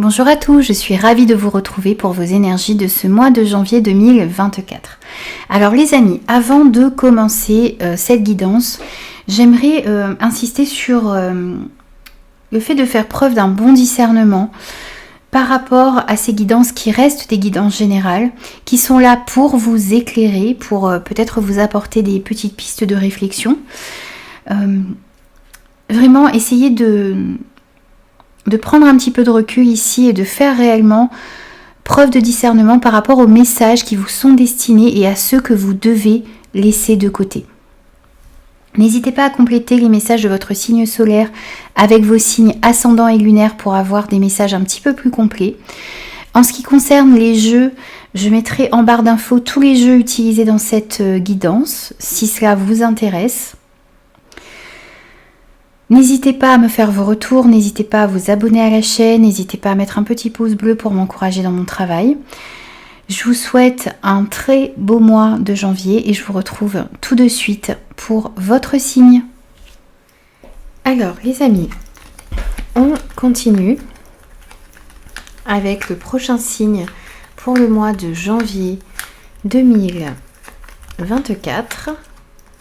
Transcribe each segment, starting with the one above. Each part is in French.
Bonjour à tous, je suis ravie de vous retrouver pour vos énergies de ce mois de janvier 2024. Alors les amis, avant de commencer cette guidance, j'aimerais insister sur le fait de faire preuve d'un bon discernement par rapport à ces guidances qui restent des guidances générales, qui sont là pour vous éclairer, pour peut-être vous apporter des petites pistes de réflexion. Vraiment essayer de prendre un petit peu de recul ici et de faire réellement preuve de discernement par rapport aux messages qui vous sont destinés et à ceux que vous devez laisser de côté. N'hésitez pas à compléter les messages de votre signe solaire avec vos signes ascendants et lunaires pour avoir des messages un petit peu plus complets. En ce qui concerne les jeux, je mettrai en barre d'infos tous les jeux utilisés dans cette guidance, si cela vous intéresse. N'hésitez pas à me faire vos retours, n'hésitez pas à vous abonner à la chaîne, n'hésitez pas à mettre un petit pouce bleu pour m'encourager dans mon travail. Je vous souhaite un très beau mois de janvier et je vous retrouve tout de suite pour votre signe. Alors les amis, on continue avec le prochain signe pour le mois de janvier 2024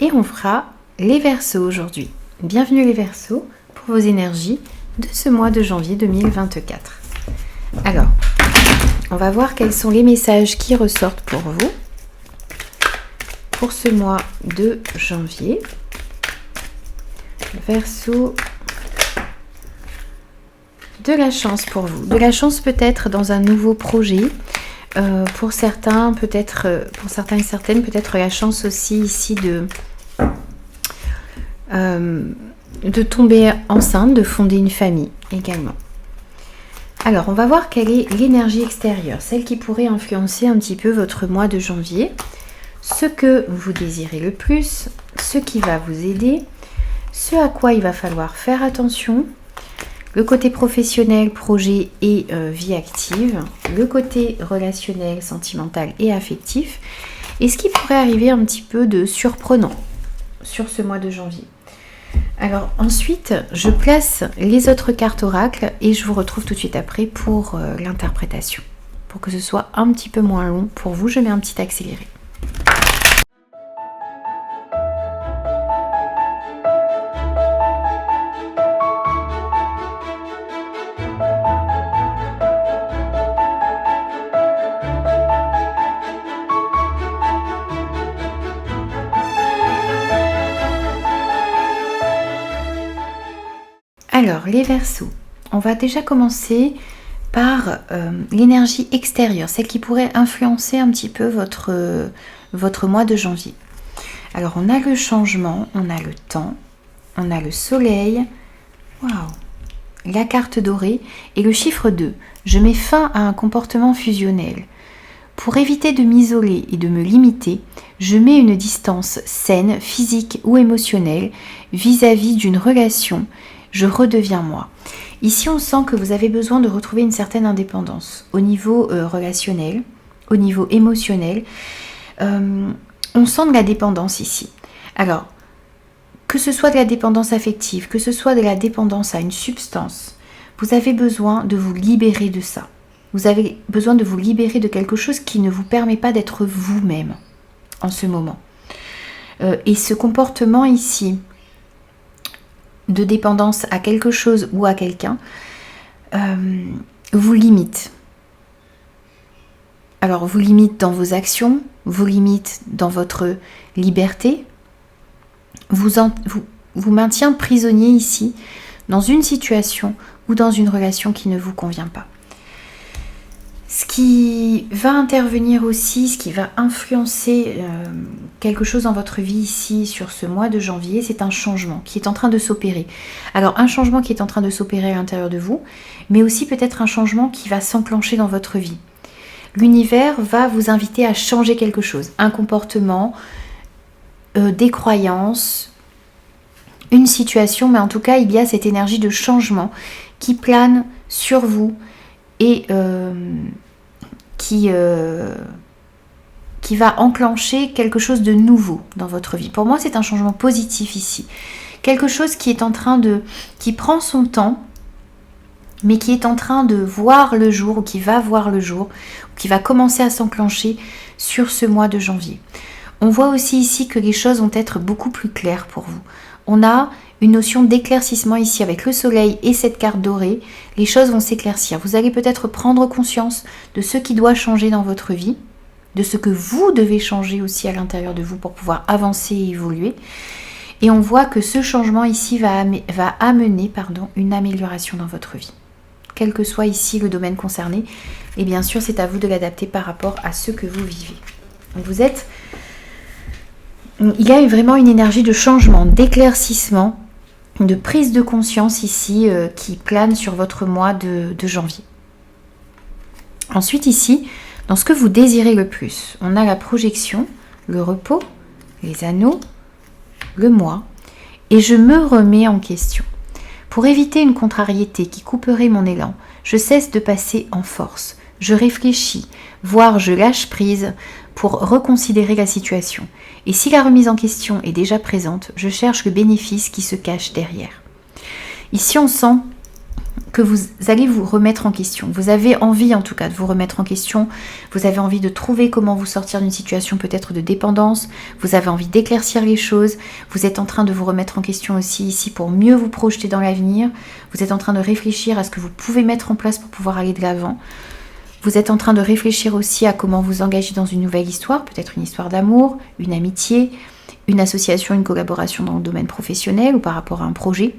et on fera les Verseaux aujourd'hui. Bienvenue les Verseaux pour vos énergies de ce mois de janvier 2024. Alors, on va voir quels sont les messages qui ressortent pour vous pour ce mois de janvier. Verseau, de la chance pour vous. De la chance peut-être dans un nouveau projet. Pour certains, peut-être, pour certains et certaines, peut-être la chance aussi ici de tomber enceinte, de fonder une famille également. Alors, on va voir quelle est l'énergie extérieure, celle qui pourrait influencer un petit peu votre mois de janvier, ce que vous désirez le plus, ce qui va vous aider, ce à quoi il va falloir faire attention, le côté professionnel, projet et vie active, le côté relationnel, sentimental et affectif, et ce qui pourrait arriver un petit peu de surprenant sur ce mois de janvier. Alors ensuite, je place les autres cartes oracles et je vous retrouve tout de suite après pour l'interprétation. Pour que ce soit un petit peu moins long pour vous, je mets un petit accéléré. Alors, les Verseaux, on va déjà commencer par l'énergie extérieure, celle qui pourrait influencer un petit peu votre mois de janvier. Alors, on a le changement, on a le temps, on a le soleil, waouh, la carte dorée et le chiffre 2. Je mets fin à un comportement fusionnel. Pour éviter de m'isoler et de me limiter, je mets une distance saine, physique ou émotionnelle vis-à-vis d'une relation. Je redeviens moi. Ici, on sent que vous avez besoin de retrouver une certaine indépendance au niveau relationnel, au niveau émotionnel. On sent de la dépendance ici. Alors, que ce soit de la dépendance affective, que ce soit de la dépendance à une substance, vous avez besoin de vous libérer de ça. Vous avez besoin de vous libérer de quelque chose qui ne vous permet pas d'être vous-même en ce moment. Et ce comportement ici, de dépendance à quelque chose ou à quelqu'un, vous limite. Alors, vous limite dans vos actions, vous limite dans votre liberté, vous maintient prisonnier ici, dans une situation ou dans une relation qui ne vous convient pas. Ce qui va intervenir aussi, ce qui va influencer quelque chose dans votre vie ici sur ce mois de janvier, c'est un changement qui est en train de s'opérer. Alors un changement qui est en train de s'opérer à l'intérieur de vous, mais aussi peut-être un changement qui va s'enclencher dans votre vie. L'univers va vous inviter à changer quelque chose, un comportement, des croyances, une situation, mais en tout cas il y a cette énergie de changement qui plane sur vous et qui va enclencher quelque chose de nouveau dans votre vie. Pour moi, c'est un changement positif ici. Quelque chose qui est en train qui prend son temps, mais qui est en train de voir le jour, ou qui va voir le jour, ou qui va commencer à s'enclencher sur ce mois de janvier. On voit aussi ici que les choses vont être beaucoup plus claires pour vous. On a une notion d'éclaircissement ici avec le soleil et cette carte dorée. Les choses vont s'éclaircir. Vous allez peut-être prendre conscience de ce qui doit changer dans votre vie, de ce que vous devez changer aussi à l'intérieur de vous pour pouvoir avancer et évoluer. Et on voit que ce changement ici va amener une amélioration dans votre vie. Quel que soit ici le domaine concerné. Et bien sûr, c'est à vous de l'adapter par rapport à ce que vous vivez. Donc il y a vraiment une énergie de changement, d'éclaircissement, de prise de conscience ici qui plane sur votre mois de janvier. Ensuite ici, dans ce que vous désirez le plus, on a la projection, le repos, les anneaux, le moi, et je me remets en question. Pour éviter une contrariété qui couperait mon élan, je cesse de passer en force. Je réfléchis, voire je lâche prise pour reconsidérer la situation. Et si la remise en question est déjà présente, je cherche le bénéfice qui se cache derrière. Ici, on sent que vous allez vous remettre en question. Vous avez envie en tout cas de vous remettre en question. Vous avez envie de trouver comment vous sortir d'une situation peut-être de dépendance. Vous avez envie d'éclaircir les choses. Vous êtes en train de vous remettre en question aussi ici pour mieux vous projeter dans l'avenir. Vous êtes en train de réfléchir à ce que vous pouvez mettre en place pour pouvoir aller de l'avant. Vous êtes en train de réfléchir aussi à comment vous engager dans une nouvelle histoire, peut-être une histoire d'amour, une amitié, une association, une collaboration dans le domaine professionnel ou par rapport à un projet.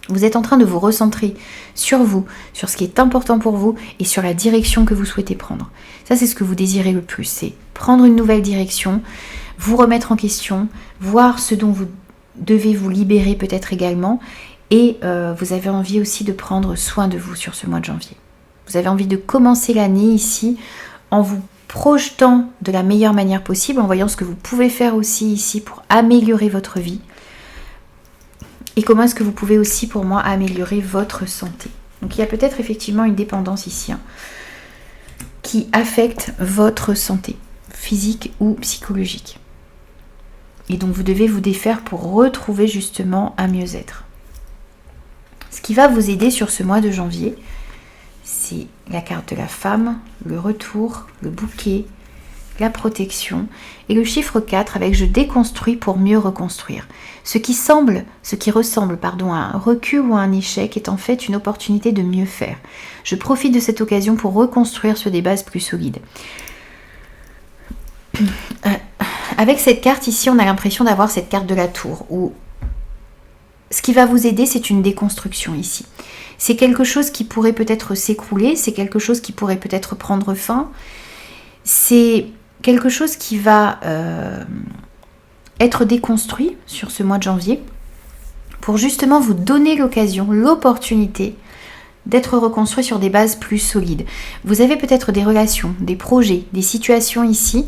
Vous êtes en train de vous recentrer sur vous, sur ce qui est important pour vous et sur la direction que vous souhaitez prendre. Ça, c'est ce que vous désirez le plus, c'est prendre une nouvelle direction, vous remettre en question, voir ce dont vous devez vous libérer peut-être également et vous avez envie aussi de prendre soin de vous sur ce mois de janvier. Vous avez envie de commencer l'année ici en vous projetant de la meilleure manière possible, en voyant ce que vous pouvez faire aussi ici pour améliorer votre vie. Et comment est-ce que vous pouvez aussi, pour moi, améliorer votre santé. Donc il y a peut-être effectivement une dépendance ici qui affecte votre santé, physique ou psychologique. Et donc vous devez vous défaire pour retrouver justement un mieux-être. Ce qui va vous aider sur ce mois de janvier, c'est la carte de la femme, le retour, le bouquet, la protection et le chiffre 4 avec je déconstruis pour mieux reconstruire. Ce qui ressemble à un recul ou à un échec est en fait une opportunité de mieux faire. Je profite de cette occasion pour reconstruire sur des bases plus solides. Avec cette carte ici, on a l'impression d'avoir cette carte de la tour où ce qui va vous aider, c'est une déconstruction ici. C'est quelque chose qui pourrait peut-être s'écrouler, c'est quelque chose qui pourrait peut-être prendre fin. C'est quelque chose qui va être déconstruit sur ce mois de janvier pour justement vous donner l'occasion, l'opportunité d'être reconstruit sur des bases plus solides. Vous avez peut-être des relations, des projets, des situations ici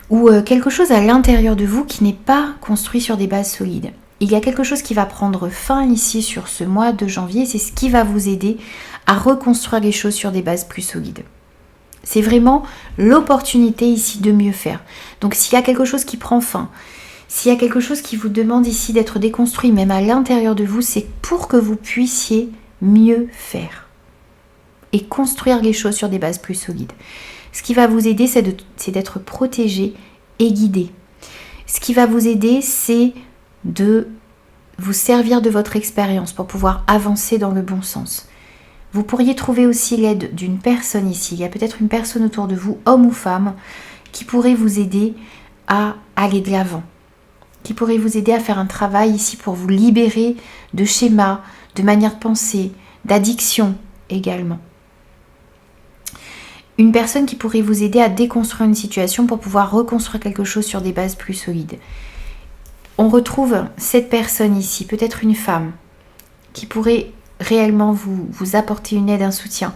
ou quelque chose à l'intérieur de vous qui n'est pas construit sur des bases solides. Il y a quelque chose qui va prendre fin ici sur ce mois de janvier, c'est ce qui va vous aider à reconstruire les choses sur des bases plus solides. C'est vraiment l'opportunité ici de mieux faire. Donc s'il y a quelque chose qui prend fin, s'il y a quelque chose qui vous demande ici d'être déconstruit, même à l'intérieur de vous, c'est pour que vous puissiez mieux faire et construire les choses sur des bases plus solides. Ce qui va vous aider, c'est d'être protégé et guidé. Ce qui va vous aider, c'est de vous servir de votre expérience pour pouvoir avancer dans le bon sens. Vous pourriez trouver aussi l'aide d'une personne ici. Il y a peut-être une personne autour de vous, homme ou femme, qui pourrait vous aider à aller de l'avant, qui pourrait vous aider à faire un travail ici pour vous libérer de schémas, de manières de penser, d'addiction également. Une personne qui pourrait vous aider à déconstruire une situation pour pouvoir reconstruire quelque chose sur des bases plus solides. On retrouve cette personne ici, peut-être une femme, qui pourrait réellement vous apporter une aide, un soutien.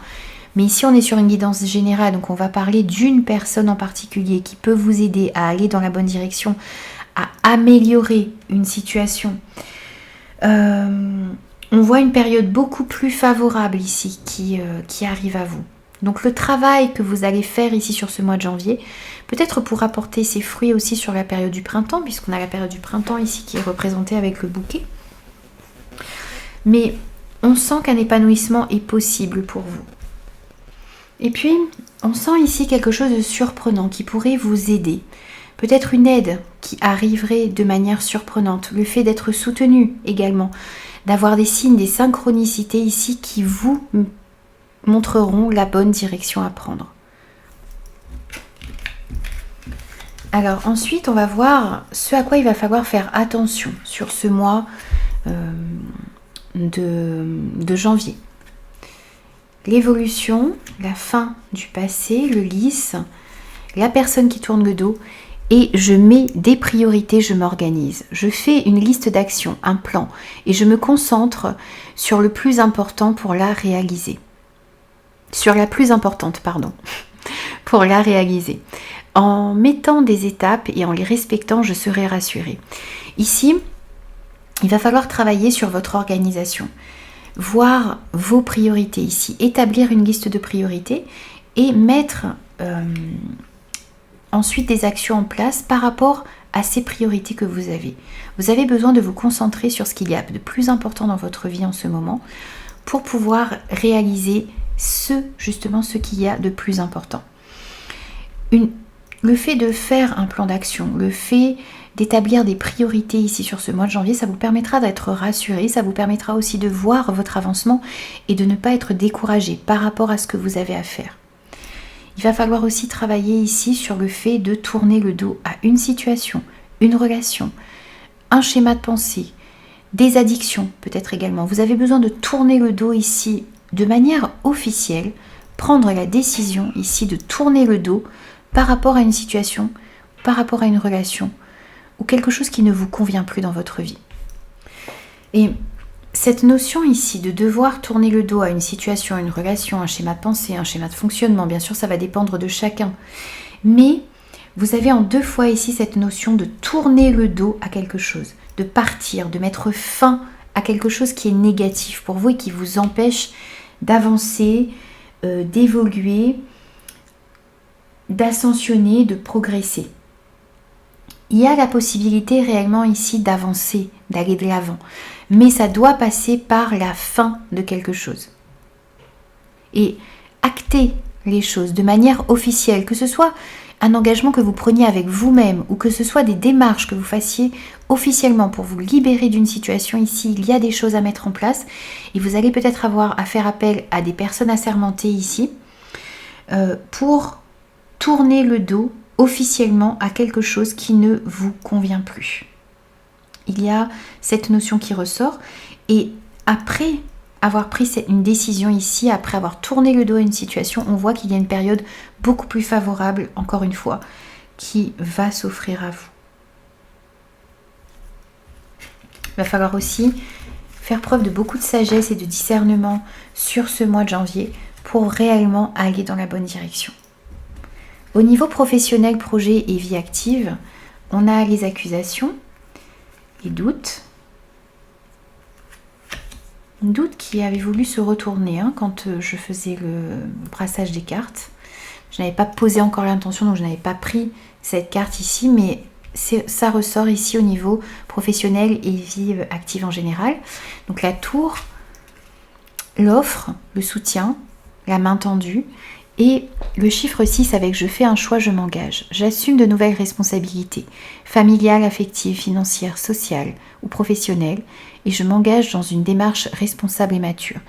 Mais ici, on est sur une guidance générale, donc on va parler d'une personne en particulier qui peut vous aider à aller dans la bonne direction, à améliorer une situation. On voit une période beaucoup plus favorable ici qui arrive à vous. Donc le travail que vous allez faire ici sur ce mois de janvier, peut-être pour apporter ses fruits aussi sur la période du printemps, puisqu'on a la période du printemps ici qui est représentée avec le bouquet. Mais On sent qu'un épanouissement est possible pour vous. Et puis, on sent ici quelque chose de surprenant qui pourrait vous aider. Peut-être une aide qui arriverait de manière surprenante. Le fait d'être soutenu également. D'avoir des signes, des synchronicités ici qui vous montreront la bonne direction à prendre. Alors ensuite, on va voir ce à quoi il va falloir faire attention sur ce mois de janvier. L'évolution, la fin du passé, le lisse, la personne qui tourne le dos et je mets des priorités, je m'organise. Je fais une liste d'actions, un plan et je me concentre sur le plus important pour la réaliser. Sur la plus importante, pardon, pour la réaliser. En mettant des étapes et en les respectant, je serai rassurée. Ici, il va falloir travailler sur votre organisation. Voir vos priorités ici, établir une liste de priorités et mettre ensuite des actions en place par rapport à ces priorités que vous avez. Vous avez besoin de vous concentrer sur ce qu'il y a de plus important dans votre vie en ce moment pour pouvoir réaliser justement ce qu'il y a de plus important. Le fait de faire un plan d'action, le fait d'établir des priorités ici sur ce mois de janvier, ça vous permettra d'être rassuré, ça vous permettra aussi de voir votre avancement et de ne pas être découragé par rapport à ce que vous avez à faire. Il va falloir aussi travailler ici sur le fait de tourner le dos à une situation, une relation, un schéma de pensée, des addictions peut-être également. Vous avez besoin de tourner le dos ici de manière officielle, prendre la décision ici de tourner le dos par rapport à une situation, par rapport à une relation ou quelque chose qui ne vous convient plus dans votre vie. Et cette notion ici de devoir tourner le dos à une situation, une relation, un schéma de pensée, un schéma de fonctionnement, bien sûr ça va dépendre de chacun, mais vous avez en deux fois ici cette notion de tourner le dos à quelque chose, de partir, de mettre fin à quelque chose qui est négatif pour vous et qui vous empêche d'avancer, d'évoluer, d'ascensionner, de progresser. Il y a la possibilité réellement ici d'avancer, d'aller de l'avant. Mais ça doit passer par la fin de quelque chose. Et acter les choses de manière officielle, que ce soit un engagement que vous preniez avec vous-même ou que ce soit des démarches que vous fassiez officiellement pour vous libérer d'une situation ici, il y a des choses à mettre en place et vous allez peut-être avoir à faire appel à des personnes assermentées ici pour tourner le dos officiellement à quelque chose qui ne vous convient plus. Il y a cette notion qui ressort et après avoir pris une décision ici, après avoir tourné le dos à une situation, on voit qu'il y a une période beaucoup plus favorable, encore une fois, qui va s'offrir à vous. Il va falloir aussi faire preuve de beaucoup de sagesse et de discernement sur ce mois de janvier pour réellement aller dans la bonne direction. Au niveau professionnel, projet et vie active, on a les accusations, les doutes. Doute qui avait voulu se retourner quand je faisais le brassage des cartes. Je n'avais pas posé encore l'intention, donc je n'avais pas pris cette carte ici, mais ça ressort ici au niveau professionnel et vie active en général. Donc la tour, l'offre, le soutien, la main tendue. Et le chiffre 6 avec je fais un choix, je m'engage. J'assume de nouvelles responsabilités, familiales, affectives, financières, sociales ou professionnelles, et je m'engage dans une démarche responsable et mature.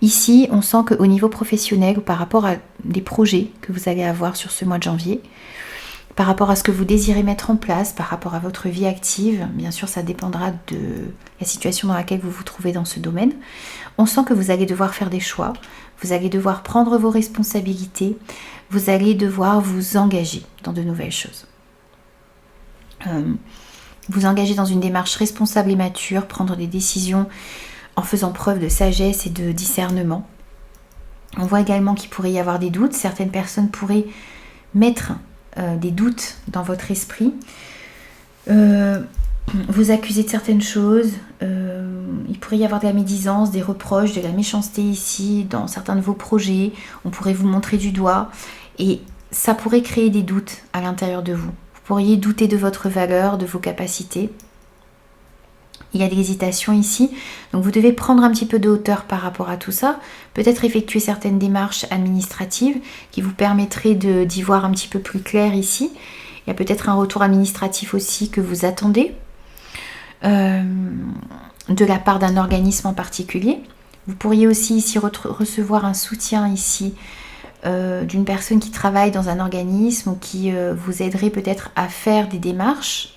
Ici, on sent qu'au niveau professionnel ou par rapport à des projets que vous allez avoir sur ce mois de janvier, par rapport à ce que vous désirez mettre en place, par rapport à votre vie active, bien sûr ça dépendra de la situation dans laquelle vous vous trouvez dans ce domaine, on sent que vous allez devoir faire des choix, vous allez devoir prendre vos responsabilités, vous allez devoir vous engager dans de nouvelles choses. Vous engager dans une démarche responsable et mature, prendre des décisions en faisant preuve de sagesse et de discernement. On voit également qu'il pourrait y avoir des doutes, certaines personnes pourraient mettre des doutes dans votre esprit, vous accuser de certaines choses, il pourrait y avoir de la médisance, des reproches, de la méchanceté ici dans certains de vos projets, on pourrait vous montrer du doigt et ça pourrait créer des doutes à l'intérieur de vous. Vous pourriez douter de votre valeur, de vos capacités. Il y a de l'hésitation ici, donc vous devez prendre un petit peu de hauteur par rapport à tout ça. Peut-être effectuer certaines démarches administratives qui vous permettraient d'y voir un petit peu plus clair ici. Il y a peut-être un retour administratif aussi que vous attendez de la part d'un organisme en particulier. Vous pourriez aussi ici recevoir un soutien ici d'une personne qui travaille dans un organisme ou qui vous aiderait peut-être à faire des démarches.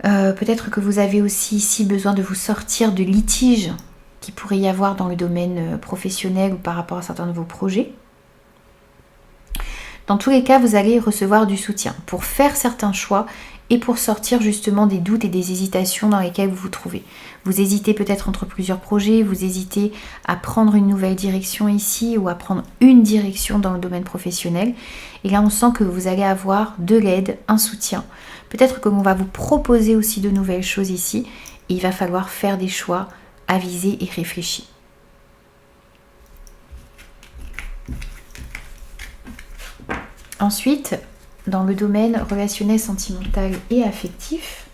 Peut-être que vous avez aussi ici besoin de vous sortir de litiges qu'il pourrait y avoir dans le domaine professionnel ou par rapport à certains de vos projets. Dans tous les cas, vous allez recevoir du soutien pour faire certains choix et pour sortir justement des doutes et des hésitations dans lesquelles vous vous trouvez. Vous hésitez peut-être entre plusieurs projets, vous hésitez à prendre une nouvelle direction ici ou à prendre une direction dans le domaine professionnel. Et là, on sent que vous allez avoir de l'aide, un soutien. Peut-être que l'on va vous proposer aussi de nouvelles choses ici. Et il va falloir faire des choix avisés et réfléchis. Ensuite, dans le domaine relationnel, sentimental et affectif,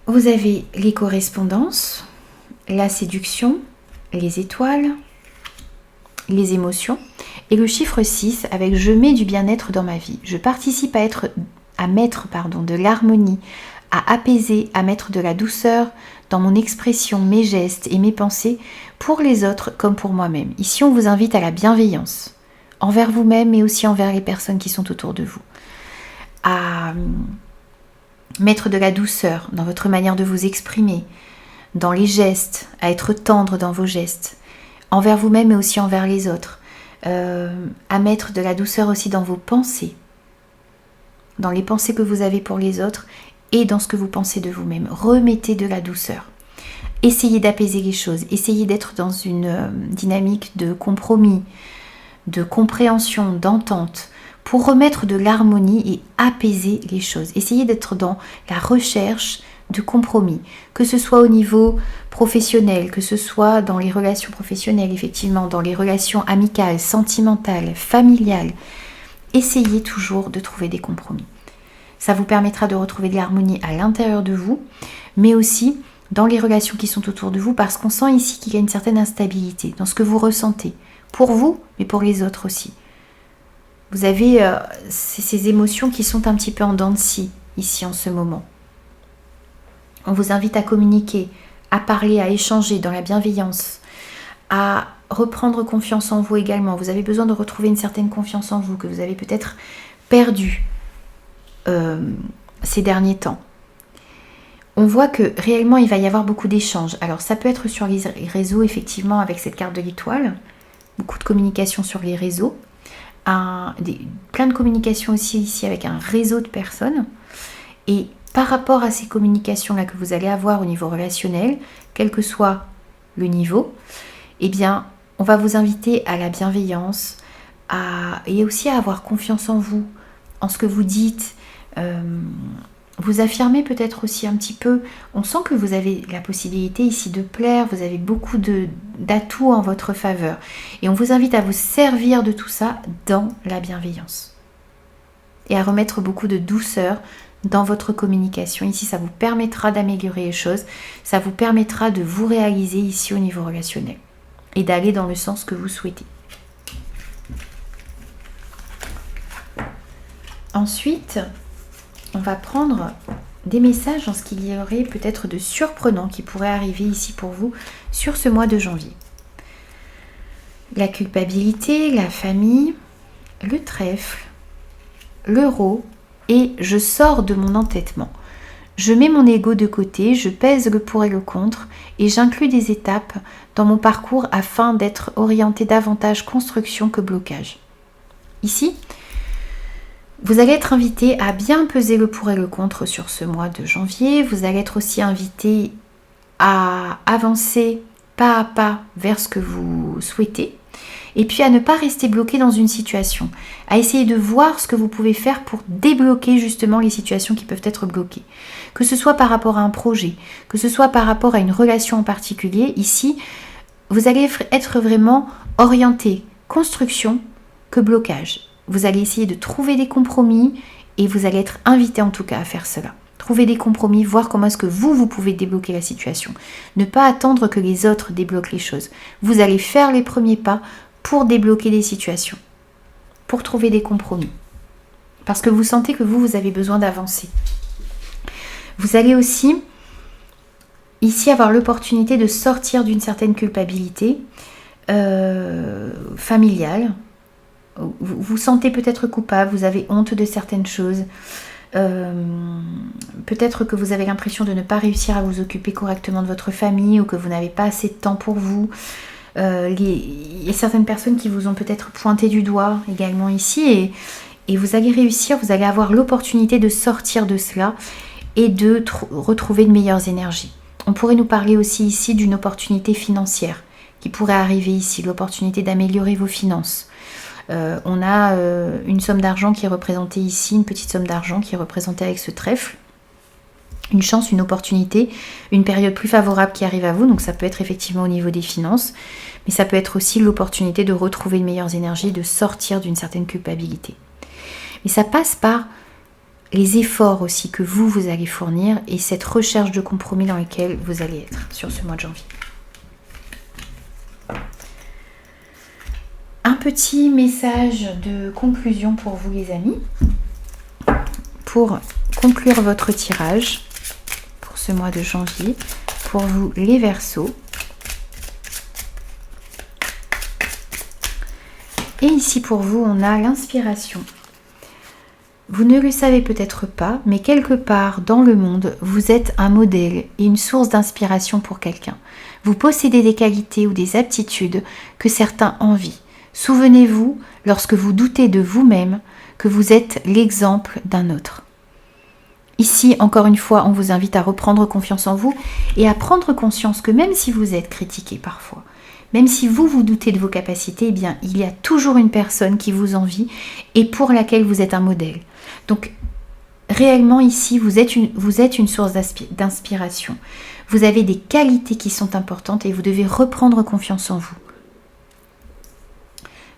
vous avez les correspondances, la séduction, les étoiles, les émotions et le chiffre 6 avec je mets du bien-être dans ma vie. Je participe à mettre de l'harmonie, à apaiser, à mettre de la douceur dans mon expression, mes gestes et mes pensées pour les autres comme pour moi-même. Ici, on vous invite à la bienveillance envers vous-même mais aussi envers les personnes qui sont autour de vous. À mettre de la douceur dans votre manière de vous exprimer, dans les gestes, à être tendre dans vos gestes, envers vous-même mais aussi envers les autres. À mettre de la douceur aussi dans vos pensées, dans les pensées que vous avez pour les autres et dans ce que vous pensez de vous-même. Remettez de la douceur. Essayez d'apaiser les choses. Essayez d'être dans une dynamique de compromis, de compréhension, d'entente, pour remettre de l'harmonie et apaiser les choses. Essayez d'être dans la recherche de compromis, que ce soit au niveau professionnel, que ce soit dans les relations professionnelles, effectivement, dans les relations amicales, sentimentales, familiales. Essayez toujours de trouver des compromis. Ça vous permettra de retrouver de l'harmonie à l'intérieur de vous, mais aussi dans les relations qui sont autour de vous, parce qu'on sent ici qu'il y a une certaine instabilité dans ce que vous ressentez, pour vous, mais pour les autres aussi. Vous avez ces émotions qui sont un petit peu en dents de scie, ici, en ce moment. On vous invite à communiquer, à parler, à échanger dans la bienveillance, à reprendre confiance en vous également. Vous avez besoin de retrouver une certaine confiance en vous que vous avez peut-être perdue ces derniers temps. On voit que réellement il va y avoir beaucoup d'échanges. Alors ça peut être sur les réseaux effectivement avec cette carte de l'étoile, beaucoup de communication sur les réseaux, plein de communication aussi ici avec un réseau de personnes. Et par rapport à ces communications-là que vous allez avoir au niveau relationnel, quel que soit le niveau, eh bien, on va vous inviter à la bienveillance et aussi à avoir confiance en vous, en ce que vous dites. Vous affirmez peut-être aussi un petit peu, on sent que vous avez la possibilité ici de plaire, vous avez beaucoup d'atouts en votre faveur. Et on vous invite à vous servir de tout ça dans la bienveillance. Et à remettre beaucoup de douceur dans votre communication. Ici, ça vous permettra d'améliorer les choses, ça vous permettra de vous réaliser ici au niveau relationnel et d'aller dans le sens que vous souhaitez. Ensuite, on va prendre des messages dans ce qu'il y aurait peut-être de surprenant qui pourrait arriver ici pour vous sur ce mois de janvier. La culpabilité, la famille, le trèfle, l'euro et je sors de mon entêtement. Je mets mon ego de côté, je pèse le pour et le contre et j'inclus des étapes dans mon parcours afin d'être orienté davantage construction que blocage. Ici, vous allez être invité à bien peser le pour et le contre sur ce mois de janvier. Vous allez être aussi invité à avancer pas à pas vers ce que vous souhaitez. Et puis à ne pas rester bloqué dans une situation. À essayer de voir ce que vous pouvez faire pour débloquer justement les situations qui peuvent être bloquées. Que ce soit par rapport à un projet, que ce soit par rapport à une relation en particulier. Ici, vous allez être vraiment orienté construction que blocage. Vous allez essayer de trouver des compromis et vous allez être invité en tout cas à faire cela. Trouver des compromis, voir comment est-ce que vous pouvez débloquer la situation. Ne pas attendre que les autres débloquent les choses. Vous allez faire les premiers pas pour débloquer des situations, pour trouver des compromis. Parce que vous sentez que vous avez besoin d'avancer. Vous allez aussi, ici, avoir l'opportunité de sortir d'une certaine culpabilité familiale. Vous vous sentez peut-être coupable, vous avez honte de certaines choses. Peut-être que vous avez l'impression de ne pas réussir à vous occuper correctement de votre famille ou que vous n'avez pas assez de temps pour vous. Il y a certaines personnes qui vous ont peut-être pointé du doigt également ici et vous allez réussir, vous allez avoir l'opportunité de sortir de cela et de retrouver de meilleures énergies. On pourrait nous parler aussi ici d'une opportunité financière qui pourrait arriver ici, l'opportunité d'améliorer vos finances. On a une somme d'argent qui est représentée ici, une petite somme d'argent qui est représentée avec ce trèfle. Une chance, une opportunité, une période plus favorable qui arrive à vous. Donc ça peut être effectivement au niveau des finances, mais ça peut être aussi l'opportunité de retrouver de meilleures énergies, de sortir d'une certaine culpabilité. Mais ça passe par les efforts aussi que vous allez fournir et cette recherche de compromis dans lequel vous allez être sur ce mois de janvier. Un petit message de conclusion pour vous les amis, pour conclure votre tirage pour ce mois de janvier, pour vous les Verseaux. Et ici pour vous, on a l'inspiration. Vous ne le savez peut-être pas, mais quelque part dans le monde, vous êtes un modèle et une source d'inspiration pour quelqu'un. Vous possédez des qualités ou des aptitudes que certains envient. Souvenez-vous, lorsque vous doutez de vous-même, que vous êtes l'exemple d'un autre. Ici, encore une fois, on vous invite à reprendre confiance en vous et à prendre conscience que même si vous êtes critiqué parfois, même si vous doutez de vos capacités, eh bien, il y a toujours une personne qui vous envie et pour laquelle vous êtes un modèle. Donc, réellement ici, vous êtes une source d'inspiration. Vous avez des qualités qui sont importantes et vous devez reprendre confiance en vous.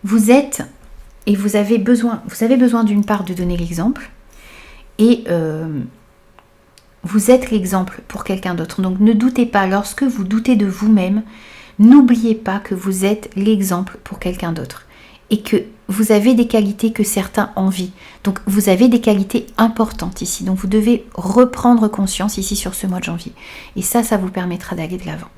Vous avez besoin d'une part de donner l'exemple et vous êtes l'exemple pour quelqu'un d'autre. Donc ne doutez pas, lorsque vous doutez de vous-même, n'oubliez pas que vous êtes l'exemple pour quelqu'un d'autre et que vous avez des qualités que certains envient. Donc vous avez des qualités importantes ici. Donc vous devez reprendre conscience ici sur ce mois de janvier. Et ça vous permettra d'aller de l'avant.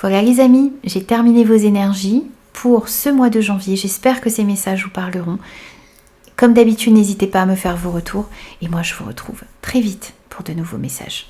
Voilà les amis, j'ai terminé vos énergies pour ce mois de janvier. J'espère que ces messages vous parleront. Comme d'habitude, n'hésitez pas à me faire vos retours. Et moi, je vous retrouve très vite pour de nouveaux messages.